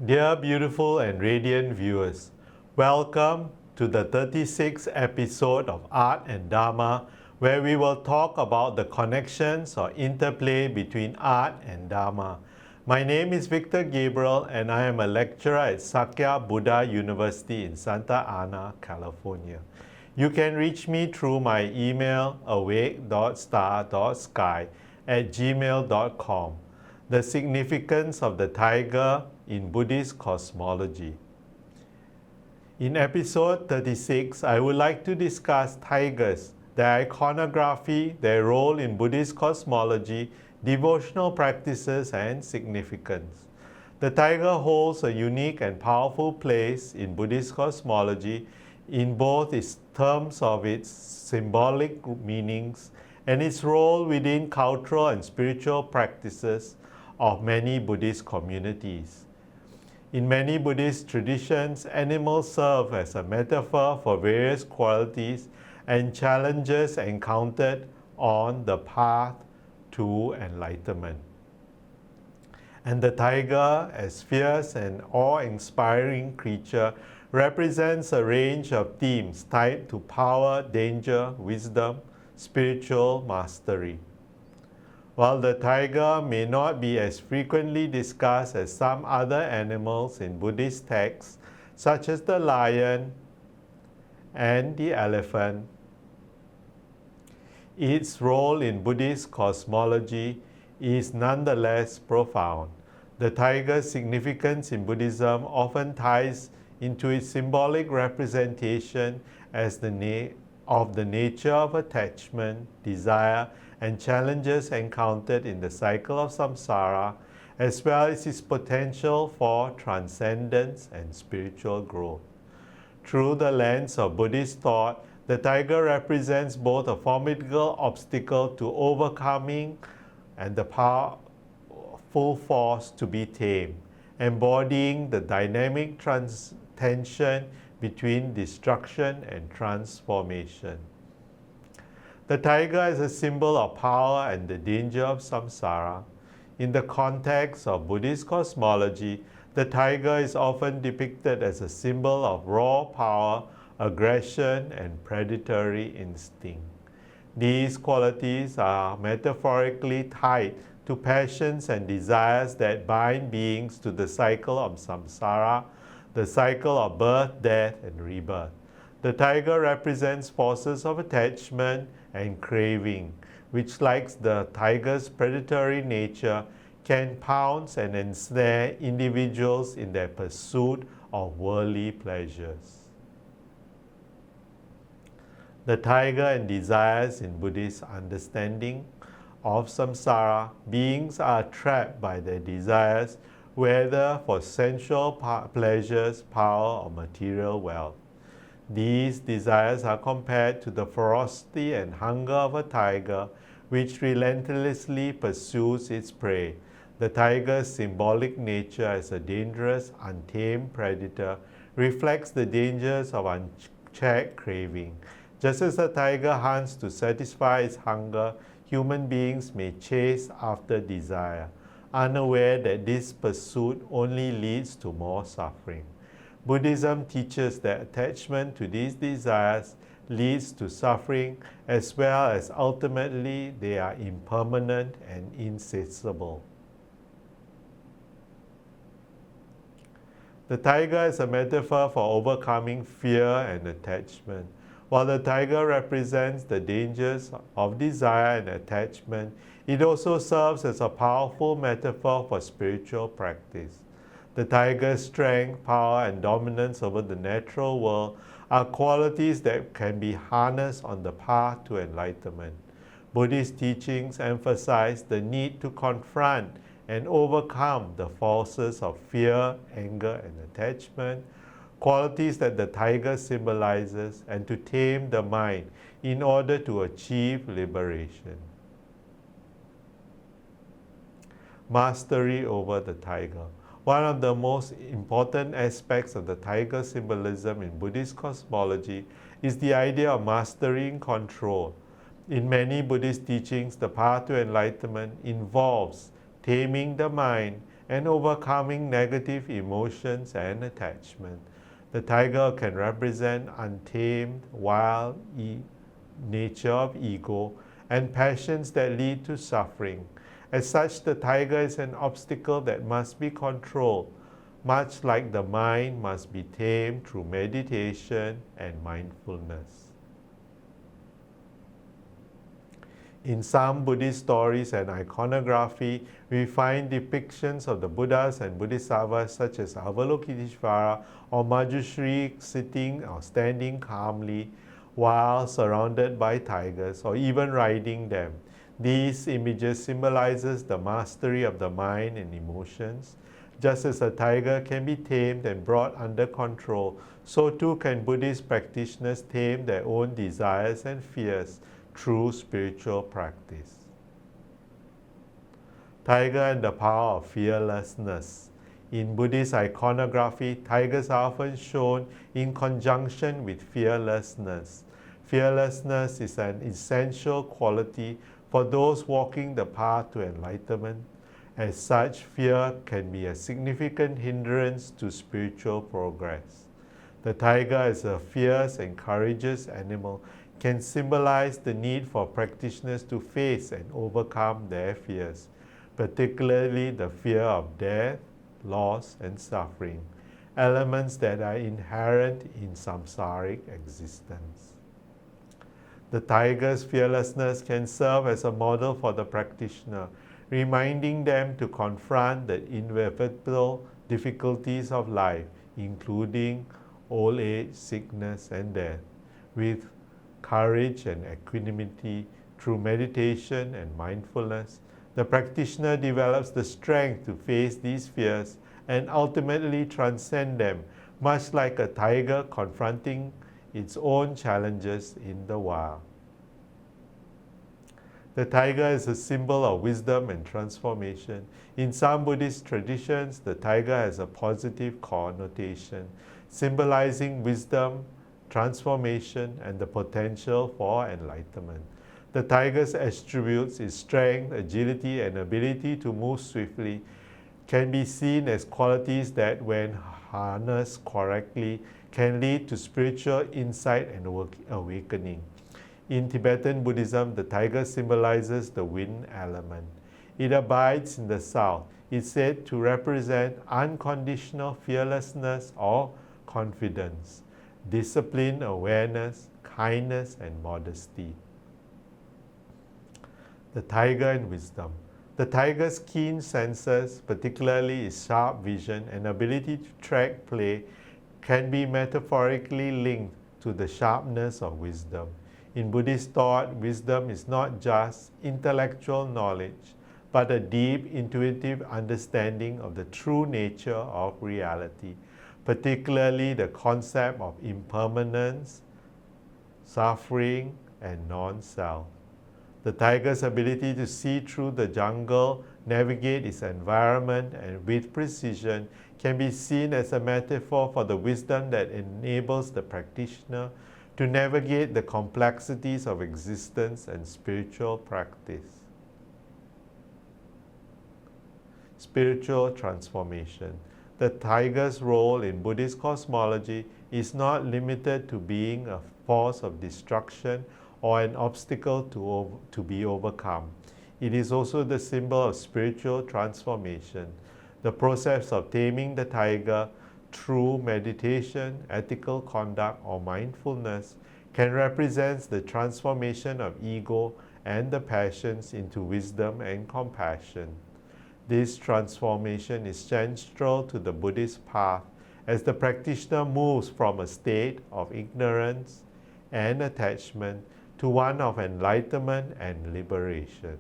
Dear beautiful and radiant viewers, welcome to the 36th episode of Art and Dharma, where we will talk about the connections or interplay between art and Dharma. My name is Victor Gabriel and I am a lecturer at Sakya Buddha University in Santa Ana, California. You can reach me through my email awake.star.sky@gmail.com. The significance of the tiger in Buddhist cosmology. In episode 36, I would like to discuss tigers, their iconography, their role in Buddhist cosmology, devotional practices, and significance. The tiger holds a unique and powerful place in Buddhist cosmology in both its terms of its symbolic meanings and its role within cultural and spiritual practices of many Buddhist communities. In many Buddhist traditions, animals serve as a metaphor for various qualities and challenges encountered on the path to enlightenment. And the tiger, as fierce and awe-inspiring creature, represents a range of themes tied to power, danger, wisdom, spiritual mastery. While the tiger may not be as frequently discussed as some other animals in Buddhist texts, such as the lion and the elephant, its role in Buddhist cosmology is nonetheless profound. The tiger's significance in Buddhism often ties into its symbolic representation as of the nature of attachment, desire, and challenges encountered in the cycle of samsara, as well as its potential for transcendence and spiritual growth. Through the lens of Buddhist thought, the tiger represents both a formidable obstacle to overcoming and the powerful force to be tamed, embodying the dynamic tension between destruction and transformation. The tiger is a symbol of power and the danger of samsara. In the context of Buddhist cosmology, the tiger is often depicted as a symbol of raw power, aggression, and predatory instinct. These qualities are metaphorically tied to passions and desires that bind beings to the cycle of samsara, the cycle of birth, death, and rebirth. The tiger represents forces of attachment and craving, which, like the tiger's predatory nature, can pounce and ensnare individuals in their pursuit of worldly pleasures. The tiger and desires in Buddhist understanding of samsara, beings are trapped by their desires, whether for sensual pleasures, power, or material wealth. These desires are compared to the ferocity and hunger of a tiger, which relentlessly pursues its prey. The tiger's symbolic nature as a dangerous, untamed predator reflects the dangers of unchecked craving. Just as the tiger hunts to satisfy its hunger, human beings may chase after desire, unaware that this pursuit only leads to more suffering. Buddhism teaches that attachment to these desires leads to suffering, as well as ultimately they are impermanent and insatiable. The tiger is a metaphor for overcoming fear and attachment. While the tiger represents the dangers of desire and attachment, it also serves as a powerful metaphor for spiritual practice. The tiger's strength, power, and dominance over the natural world are qualities that can be harnessed on the path to enlightenment. Buddhist teachings emphasize the need to confront and overcome the forces of fear, anger, and attachment, qualities that the tiger symbolizes, and to tame the mind in order to achieve liberation. Mastery over the tiger. One of the most important aspects of the tiger symbolism in Buddhist cosmology is the idea of mastering control. In many Buddhist teachings, the path to enlightenment involves taming the mind and overcoming negative emotions and attachment. The tiger can represent untamed, wild nature of ego and passions that lead to suffering. As such, the tiger is an obstacle that must be controlled, much like the mind must be tamed through meditation and mindfulness. In some Buddhist stories and iconography, we find depictions of the Buddhas and Bodhisattvas such as Avalokiteshvara or Manjushri sitting or standing calmly while surrounded by tigers or even riding them. These images symbolizes the mastery of the mind and emotions. Just as a tiger can be tamed and brought under control, so too can Buddhist practitioners tame their own desires and fears through spiritual practice. Tiger and the power of fearlessness. In Buddhist iconography, tigers are often shown in conjunction with fearlessness. Fearlessness is an essential quality for those walking the path to enlightenment. As such, fear can be a significant hindrance to spiritual progress. The tiger, as a fierce and courageous animal, can symbolize the need for practitioners to face and overcome their fears, particularly the fear of death, loss, and suffering, elements that are inherent in samsaric existence. The tiger's fearlessness can serve as a model for the practitioner, reminding them to confront the inevitable difficulties of life, including old age, sickness, and death, with courage and equanimity. Through meditation and mindfulness, the practitioner develops the strength to face these fears and ultimately transcend them, much like a tiger confronting its own challenges in the wild. The tiger is a symbol of wisdom and transformation. In some Buddhist traditions, the tiger has a positive connotation, symbolizing wisdom, transformation, and the potential for enlightenment. The tiger's attributes, its strength, agility, and ability to move swiftly, can be seen as qualities that, when harnessed correctly, can lead to spiritual insight and awakening. In Tibetan Buddhism, the tiger symbolizes the wind element. It abides in the south. It's said to represent unconditional fearlessness or confidence, discipline, awareness, kindness, and modesty. The tiger and wisdom. The tiger's keen senses, particularly its sharp vision and ability to track prey, can be metaphorically linked to the sharpness of wisdom. In Buddhist thought, wisdom is not just intellectual knowledge, but a deep intuitive understanding of the true nature of reality, particularly the concept of impermanence, suffering, and non-self. The tiger's ability to see through the jungle, navigate its environment, and with precision can be seen as a metaphor for the wisdom that enables the practitioner to navigate the complexities of existence and spiritual practice. Spiritual transformation. The tiger's role in Buddhist cosmology is not limited to being a force of destruction or an obstacle to be overcome. It is also the symbol of spiritual transformation. The process of taming the tiger through meditation, ethical conduct, or mindfulness can represent the transformation of ego and the passions into wisdom and compassion. This transformation is central to the Buddhist path as the practitioner moves from a state of ignorance and attachment to one of enlightenment and liberation.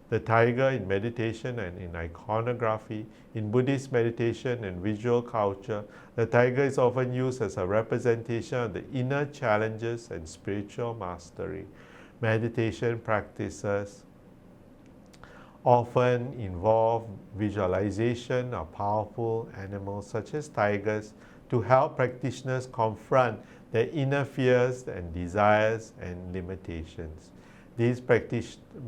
The tiger in meditation and in iconography. In Buddhist meditation and visual culture, the tiger is often used as a representation of the inner challenges and spiritual mastery. Meditation practices often involve visualization of powerful animals such as tigers to help practitioners confront their inner fears and desires and limitations. These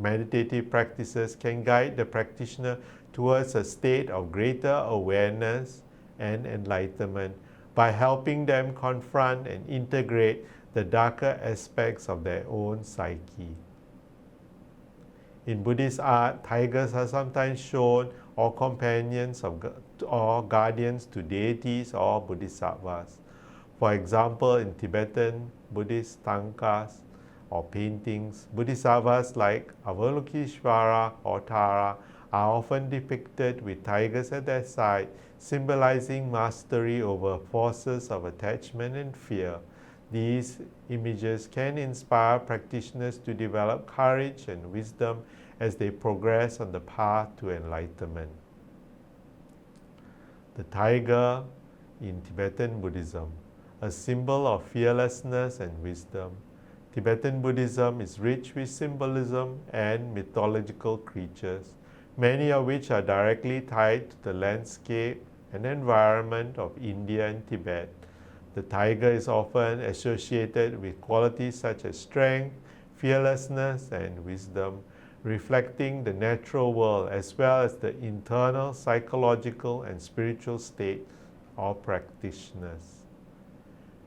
meditative practices can guide the practitioner towards a state of greater awareness and enlightenment by helping them confront and integrate the darker aspects of their own psyche. In Buddhist art, tigers are sometimes shown or companions or guardians to deities or bodhisattvas. For example, in Tibetan Buddhist tankas or paintings, bodhisattvas like Avalokiteshvara or Tara are often depicted with tigers at their side, symbolizing mastery over forces of attachment and fear. These images can inspire practitioners to develop courage and wisdom as they progress on the path to enlightenment. The tiger in Tibetan Buddhism, a symbol of fearlessness and wisdom. Tibetan Buddhism is rich with symbolism and mythological creatures, many of which are directly tied to the landscape and environment of India and Tibet. The tiger is often associated with qualities such as strength, fearlessness, and wisdom, reflecting the natural world as well as the internal psychological and spiritual state of practitioners.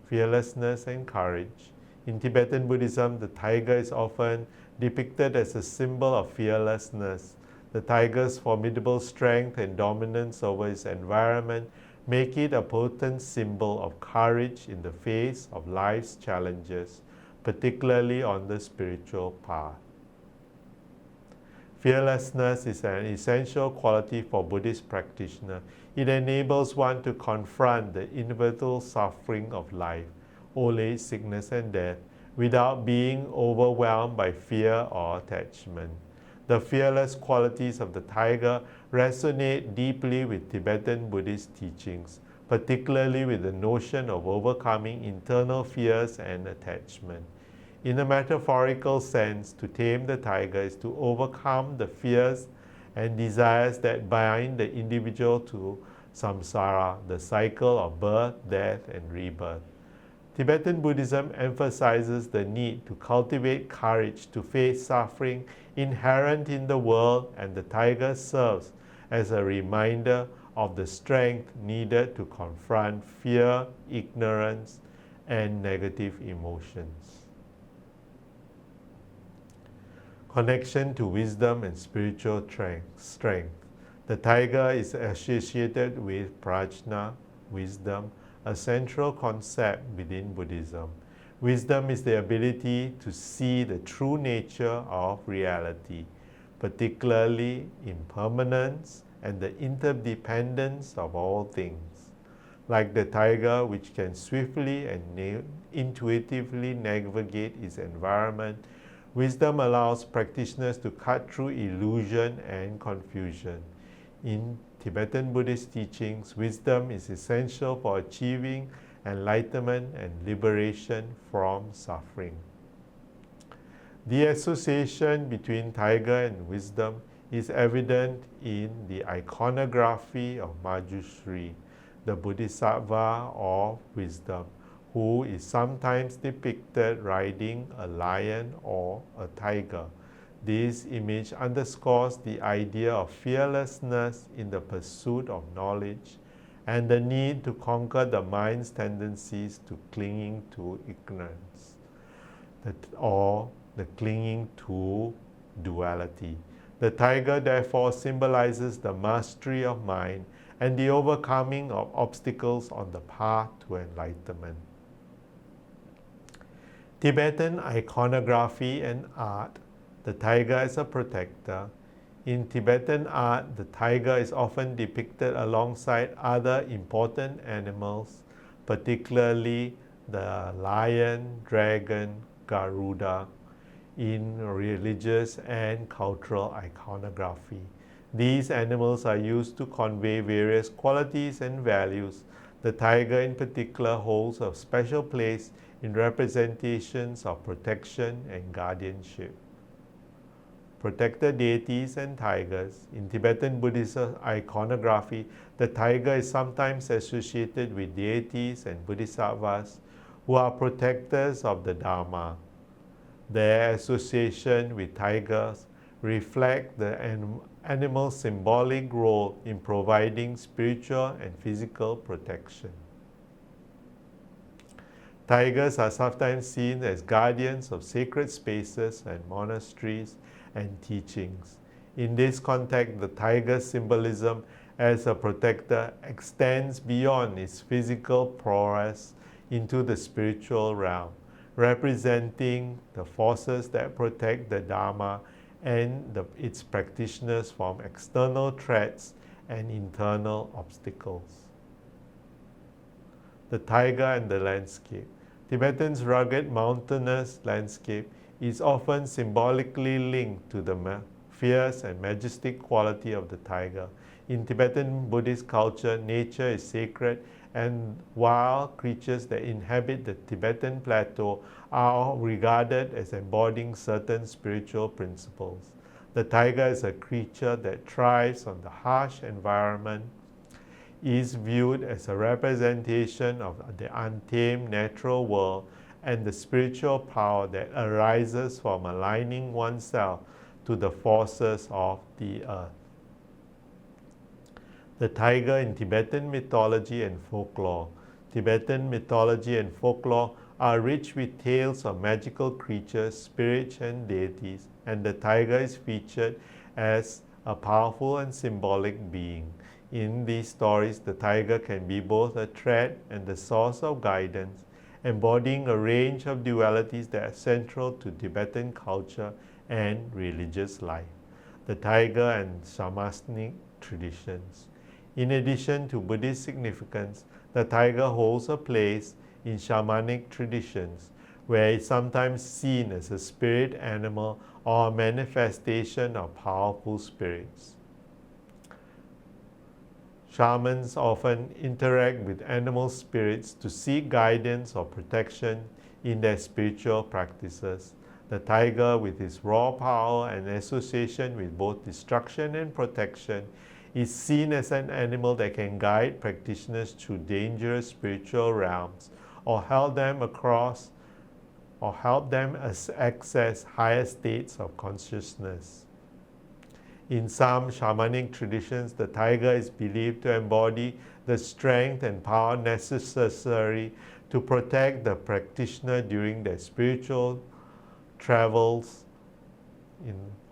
Fearlessness and courage. In Tibetan Buddhism, the tiger is often depicted as a symbol of fearlessness. The tiger's formidable strength and dominance over its environment make it a potent symbol of courage in the face of life's challenges, particularly on the spiritual path. Fearlessness is an essential quality for Buddhist practitioners. It enables one to confront the inevitable suffering of life, old age, sickness, and death, without being overwhelmed by fear or attachment. The fearless qualities of the tiger resonate deeply with Tibetan Buddhist teachings, particularly with the notion of overcoming internal fears and attachment. In a metaphorical sense, to tame the tiger is to overcome the fears and desires that bind the individual to samsara, the cycle of birth, death, and rebirth. Tibetan Buddhism emphasizes the need to cultivate courage to face suffering inherent in the world, and the tiger serves as a reminder of the strength needed to confront fear, ignorance, and negative emotions. Connection to wisdom and spiritual strength. The tiger is associated with prajna, wisdom, a central concept within Buddhism. Wisdom is the ability to see the true nature of reality, particularly impermanence and the interdependence of all things. Like the tiger, which can swiftly and intuitively navigate its environment, wisdom allows practitioners to cut through illusion and confusion. In Tibetan Buddhist teachings, wisdom is essential for achieving enlightenment and liberation from suffering. The association between tiger and wisdom is evident in the iconography of Manjushri, the Bodhisattva of wisdom, who is sometimes depicted riding a lion or a tiger. This image underscores the idea of fearlessness in the pursuit of knowledge and the need to conquer the mind's tendencies to clinging to ignorance, or the clinging to duality. The tiger therefore symbolizes the mastery of mind and the overcoming of obstacles on the path to enlightenment. Tibetan iconography and art. The tiger as a protector. In Tibetan art, the tiger is often depicted alongside other important animals, particularly the lion, dragon, Garuda, in religious and cultural iconography. These animals are used to convey various qualities and values. The tiger in particular holds a special place in representations of protection and guardianship. Protected deities and tigers. In Tibetan Buddhist iconography, the tiger is sometimes associated with deities and bodhisattvas who are protectors of the Dharma. Their association with tigers reflect the animal's symbolic role in providing spiritual and physical protection. Tigers are sometimes seen as guardians of sacred spaces and monasteries and teachings. In this context, the tiger symbolism as a protector extends beyond its physical prowess into the spiritual realm, representing the forces that protect the Dharma and its practitioners from external threats and internal obstacles. The tiger and the landscape. Tibetan's rugged mountainous landscape is often symbolically linked to the fierce and majestic quality of the tiger. In Tibetan Buddhist culture, nature is sacred, and wild creatures that inhabit the Tibetan plateau are regarded as embodying certain spiritual principles. The tiger is a creature that thrives on the harsh environment, is viewed as a representation of the untamed natural world and the spiritual power that arises from aligning oneself to the forces of the earth. The tiger in Tibetan mythology and folklore. Tibetan mythology and folklore are rich with tales of magical creatures, spirits, and deities, and the tiger is featured as a powerful and symbolic being. In these stories, the tiger can be both a threat and the source of guidance, embodying a range of dualities that are central to Tibetan culture and religious life. The tiger and shamanic traditions. In addition to Buddhist significance, the tiger holds a place in shamanic traditions, where it's sometimes seen as a spirit animal or a manifestation of powerful spirits. Shamans often interact with animal spirits to seek guidance or protection in their spiritual practices. The tiger, with its raw power and association with both destruction and protection, is seen as an animal that can guide practitioners through dangerous spiritual realms or help them access higher states of consciousness. In some shamanic traditions, the tiger is believed to embody the strength and power necessary to protect the practitioner during their spiritual travels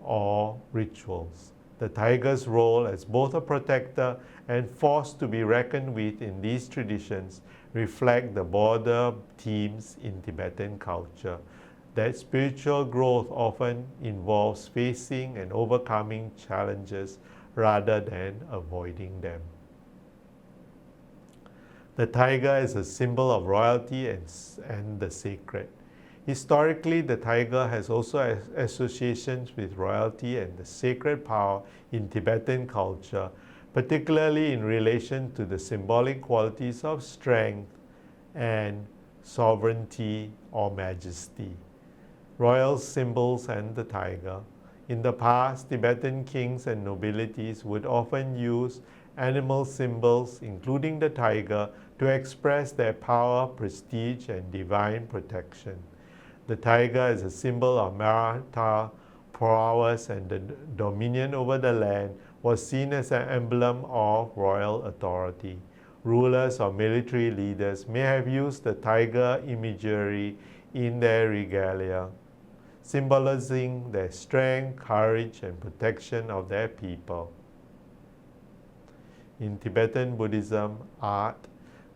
or rituals. The tiger's role as both a protector and force to be reckoned with in these traditions reflect the broader themes in Tibetan culture, that spiritual growth often involves facing and overcoming challenges rather than avoiding them. The tiger is a symbol of royalty and the sacred. Historically, the tiger has also associations with royalty and the sacred power in Tibetan culture, particularly in relation to the symbolic qualities of strength and sovereignty or majesty. Royal symbols and the tiger. In the past, Tibetan kings and nobilities would often use animal symbols, including the tiger, to express their power, prestige, and divine protection. The tiger is a symbol of Maratha prowess and the dominion over the land, was seen as an emblem of royal authority. Rulers or military leaders may have used the tiger imagery in their regalia, symbolizing their strength, courage, and protection of their people. In Tibetan Buddhism art,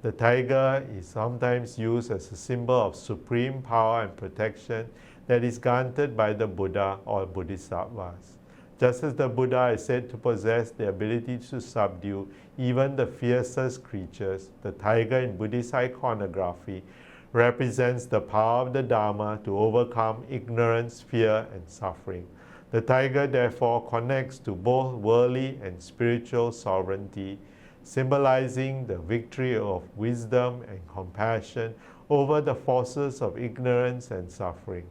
the tiger is sometimes used as a symbol of supreme power and protection that is granted by the Buddha or Bodhisattvas. Just as the Buddha is said to possess the ability to subdue even the fiercest creatures, the tiger in Buddhist iconography represents the power of the Dharma to overcome ignorance, fear, and suffering. The tiger therefore connects to both worldly and spiritual sovereignty, symbolizing the victory of wisdom and compassion over the forces of ignorance and suffering.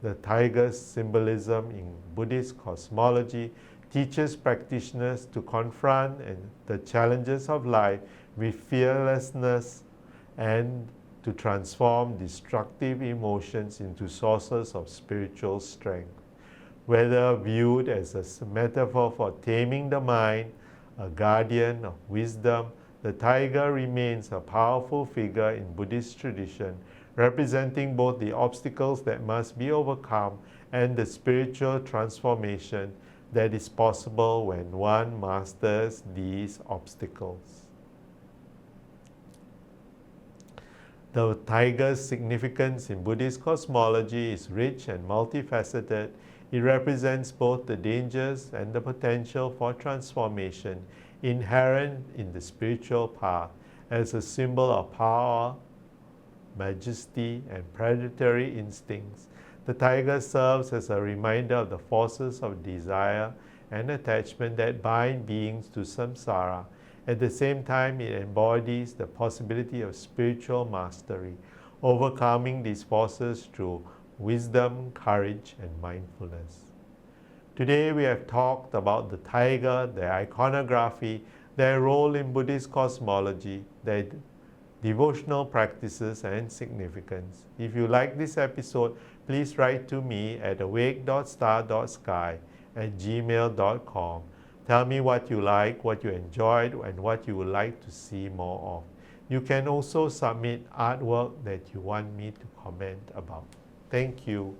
The tiger's symbolism in Buddhist cosmology teaches practitioners to confront the challenges of life with fearlessness and to transform destructive emotions into sources of spiritual strength. Whether viewed as a metaphor for taming the mind, a guardian of wisdom, the tiger remains a powerful figure in Buddhist tradition, representing both the obstacles that must be overcome and the spiritual transformation that is possible when one masters these obstacles. The tiger's significance in Buddhist cosmology is rich and multifaceted. It represents both the dangers and the potential for transformation inherent in the spiritual path. As a symbol of power, majesty, and predatory instincts, the tiger serves as a reminder of the forces of desire and attachment that bind beings to samsara. At the same time, it embodies the possibility of spiritual mastery, overcoming these forces through wisdom, courage, and mindfulness. Today we have talked about the tiger, their iconography, their role in Buddhist cosmology, their devotional practices and significance. If you like this episode, please write to me at awake.star.sky@gmail.com. Tell me what you like, what you enjoyed, and what you would like to see more of. You can also submit artwork that you want me to comment about. Thank you.